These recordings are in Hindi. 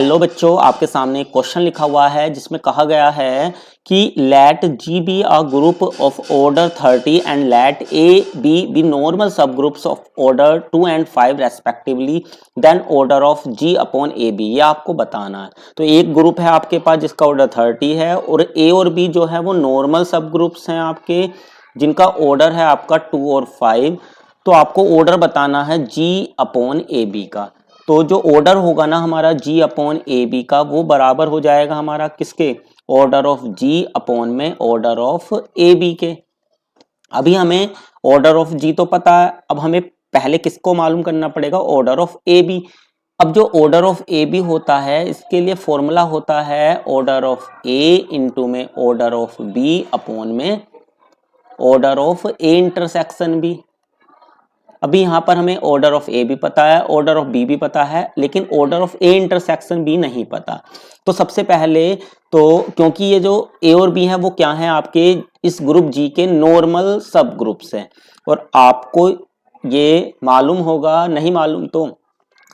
हेलो बच्चों, आपके सामने एक क्वेश्चन लिखा हुआ है जिसमें कहा गया है कि let G be a group of order 30 and let A B normal subgroups of order 2 and 5 respectively, then order of G upon A B. ये आपको बताना है। तो एक ग्रुप है आपके पास जिसका ऑर्डर 30 है और ए और बी जो है वो नॉर्मल सब ग्रुप्स हैं आपके, जिनका ऑर्डर है आपका 2 और 5। तो आपको ऑर्डर बताना है जी अपॉन ए बी का। तो जो ऑर्डर होगा ना हमारा जी अपॉन ए बी का, वो बराबर हो जाएगा हमारा किसके, ऑर्डर ऑफ जी अपॉन में ऑर्डर ऑफ ए बी के। अभी हमें ऑर्डर ऑफ जी तो पता है, अब हमें पहले किसको मालूम करना पड़ेगा, ऑर्डर ऑफ ए बी। अब जो ऑर्डर ऑफ ए बी होता है इसके लिए फॉर्मूला होता है ऑर्डर ऑफ ए इंटू में ऑर्डर ऑफ बी अपॉन में order of A intersection B. अभी यहाँ पर हमें ऑर्डर ऑफ ए भी पता है, ऑर्डर ऑफ बी भी पता है, लेकिन order of A intersection B नहीं पता। तो सबसे पहले तो क्योंकि ये जो ए और बी है वो क्या है आपके इस ग्रुप जी के नॉर्मल सब ग्रुप्स हैं, और आपको ये मालूम होगा, नहीं मालूम तो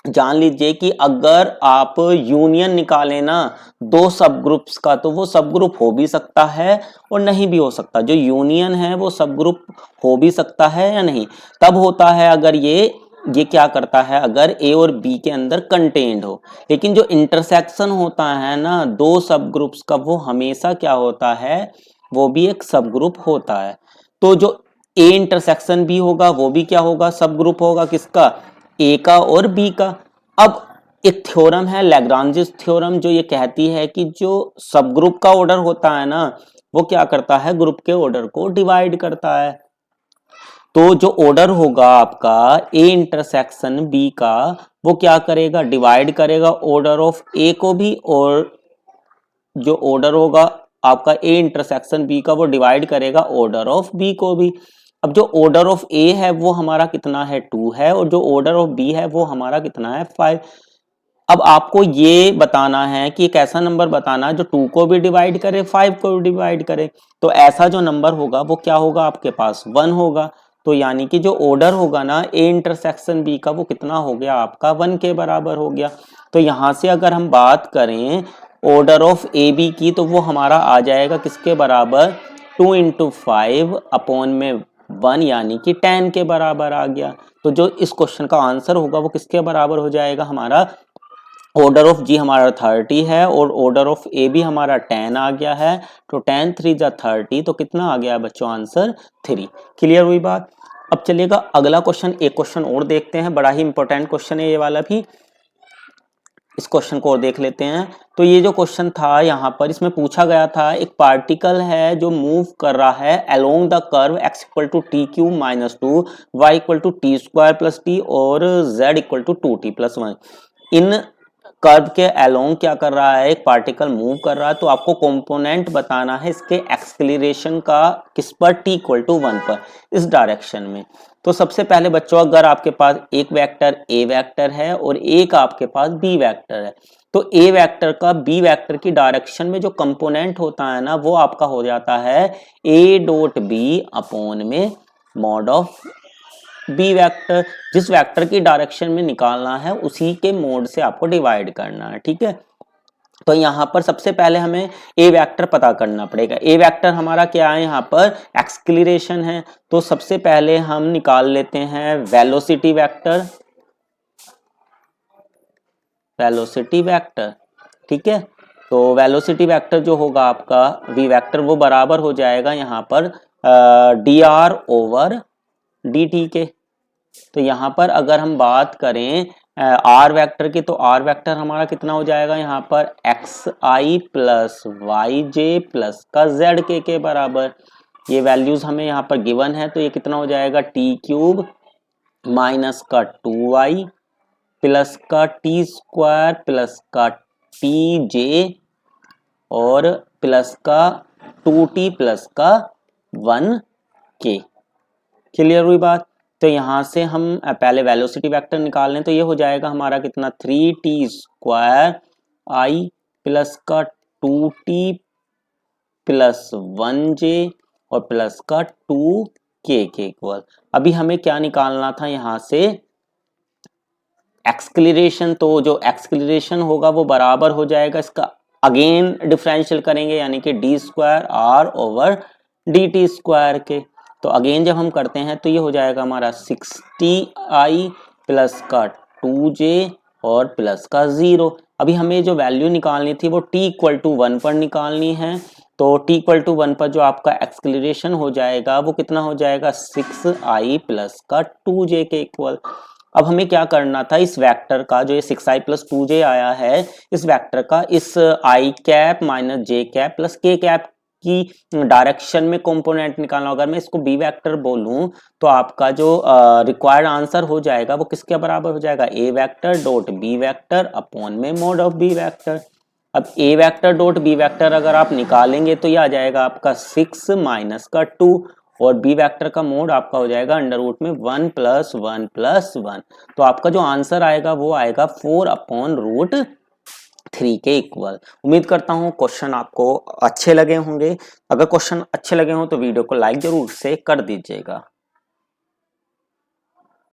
जान लीजिए कि अगर आप यूनियन निकालें ना दो सब ग्रुप्स का, तो वो सब ग्रुप हो भी सकता है और नहीं भी हो सकता। जो यूनियन है वो सब ग्रुप हो भी सकता है या नहीं, तब होता है अगर ये क्या करता है, अगर ए और बी के अंदर कंटेंट हो। लेकिन जो इंटरसेक्शन होता है ना दो सब ग्रुप्स का, वो हमेशा क्या होता है, वो भी एक सब ग्रुप होता है। तो जो ए इंटरसेक्शन बी होगा वो भी क्या होगा, सब ग्रुप होगा किसका, ए का और बी का। अब एक थ्योरम है लैग्रांजिस थ्योरम, जो ये कहती है कि जो सब ग्रुप का ऑर्डर होता है ना वो क्या करता है, ग्रुप के ऑर्डर को डिवाइड करता है। तो जो ऑर्डर होगा आपका ए इंटरसेक्शन बी का, वो क्या करेगा, डिवाइड करेगा ऑर्डर ऑफ ए को भी, और जो ऑर्डर होगा आपका ए इंटरसेक्शन बी का वो डिवाइड करेगा ऑर्डर ऑफ बी को भी। अब जो ऑर्डर ऑफ ए है वो हमारा कितना है, 2 है, और जो ऑर्डर ऑफ बी है वो हमारा कितना है, 5। अब आपको ये बताना है कि एक ऐसा नंबर बताना है जो 2 को भी डिवाइड करे 5 को भी डिवाइड करे। तो ऐसा जो नंबर होगा वो क्या होगा आपके पास, 1 होगा। तो यानी कि जो ऑर्डर होगा ना ए इंटरसेक्शन बी का, वो कितना हो गया आपका, 1 के बराबर हो गया। तो यहां से अगर हम बात करें ऑर्डर ऑफ ए बी की, तो वो हमारा आ जाएगा किसके बराबर, 2 इंटू 5 अपॉन में 1, यानी कि 10 के बराबर आ गया। तो जो इस क्वेश्चन का आंसर होगा वो किसके बराबर हो जाएगा, हमारा ऑर्डर ऑफ जी हमारा 30 है और ऑर्डर ऑफ ए भी हमारा 10 आ गया है। तो 10 3 जा 30, तो कितना आ गया बच्चों, आंसर 3। क्लियर हुई बात। अब चलिएगा अगला क्वेश्चन, एक क्वेश्चन और देखते हैं, बड़ा ही इंपॉर्टेंट क्वेश्चन है ये वाला भी। इस क्वेश्चन को और देख लेते हैं। तो ये जो क्वेश्चन था यहाँ पर, इसमें पूछा गया था एक पार्टिकल है जो मूव कर रहा है along the curve x equal to T cube minus 2, y equal to T square plus T और z equal to 2t plus 1। इन कर्व के अलोंग क्या कर रहा है, एक पार्टिकल मूव कर रहा है। तो आपको कंपोनेंट बताना है इसके एक्सलेरेशन का, किस पर, t इक्वल टू 1 पर, इस डायरेक्शन में। तो सबसे पहले बच्चों अगर आपके पास एक वेक्टर ए वेक्टर है और एक आपके पास बी वेक्टर है, तो ए वेक्टर का बी वेक्टर की डायरेक्शन में जो कंपोनेंट होता है ना वो आपका हो जाता है ए डॉट बी अपॉन में मॉड ऑफ बी वेक्टर। जिस वेक्टर की डायरेक्शन में निकालना है उसी के मोड से आपको डिवाइड करना है, ठीक है। तो यहाँ पर सबसे पहले हमें ए वेक्टर पता करना पड़ेगा। ए वेक्टर हमारा क्या है, यहाँ पर एक्सक्लेरेशन है। तो सबसे पहले हम निकाल लेते हैं वेलोसिटी वेक्टर, वेलोसिटी वेक्टर, ठीक है। तो वेलोसिटी वेक्टर जो होगा आपका वी वेक्टर, वो बराबर हो जाएगा यहाँ पर D R over D T के। तो यहाँ पर अगर हम बात करें आर वेक्टर की, तो आर वेक्टर हमारा कितना हो जाएगा यहाँ पर एक्स आई प्लस वाई जे प्लस का जेड के बराबर। ये वैल्यूज हमें यहाँ पर गिवन है, तो ये कितना हो जाएगा, टी क्यूब माइनस का 2y प्लस का टी स्क्वायर प्लस का टी जे और प्लस का 2t प्लस का 1k। क्लियर हुई बात। तो यहां से हम पहले वेलोसिटी वेक्टर निकाल लें, तो ये हो जाएगा हमारा कितना, 3t स्क्वायर आई प्लस का 2t प्लस 1j और प्लस का 2k के इक्वल। अभी हमें क्या निकालना था, यहां से एक्सक्लेरेशन, तो जो एक्सक्लेरेशन होगा वो बराबर हो जाएगा इसका अगेन डिफरेंशियल करेंगे यानी कि D square R over D T square के। तो अगेन जब हम करते हैं तो ये हो जाएगा हमारा 60i प्लस का 2j और प्लस का 0। अभी हमें जो वैल्यू निकालनी थी वो t इक्वल टू 1 पर निकालनी है। तो t इक्वल टू 1 पर जो आपका एक्सक्लेरेशन हो जाएगा वो कितना हो जाएगा 6i प्लस का 2j के इक्वल। अब हमें क्या करना था, इस वेक्टर का जो ये 6i प्लस 2j आया है, इस वेक्टर का इस i cap minus j cap plus k cap की डायरेक्शन में कंपोनेंट निकालना। अगर मैं इसको बी वेक्टर बोलूं तो आपका जो रिक्वायर्ड आंसर हो जाएगा वो किसके बराबर हो जाएगा, A vector dot B vector upon में मोड ऑफ बी वेक्टर। अब A vector dot B vector अगर आप निकालेंगे तो ये आ जाएगा आपका 6 माइनस का 2 और बी वेक्टर का मोड आपका हो जाएगा अंडर रूट में 1 प्लस 1 प्लस 1। तो आपका जो आंसर आएगा वो आएगा 4 अपॉन रूट 3 के इक्वल। उम्मीद करता हूँ क्वेश्चन आपको अच्छे लगे होंगे। अगर क्वेश्चन अच्छे लगे हों तो वीडियो को लाइक जरूर से कर दीजिएगा।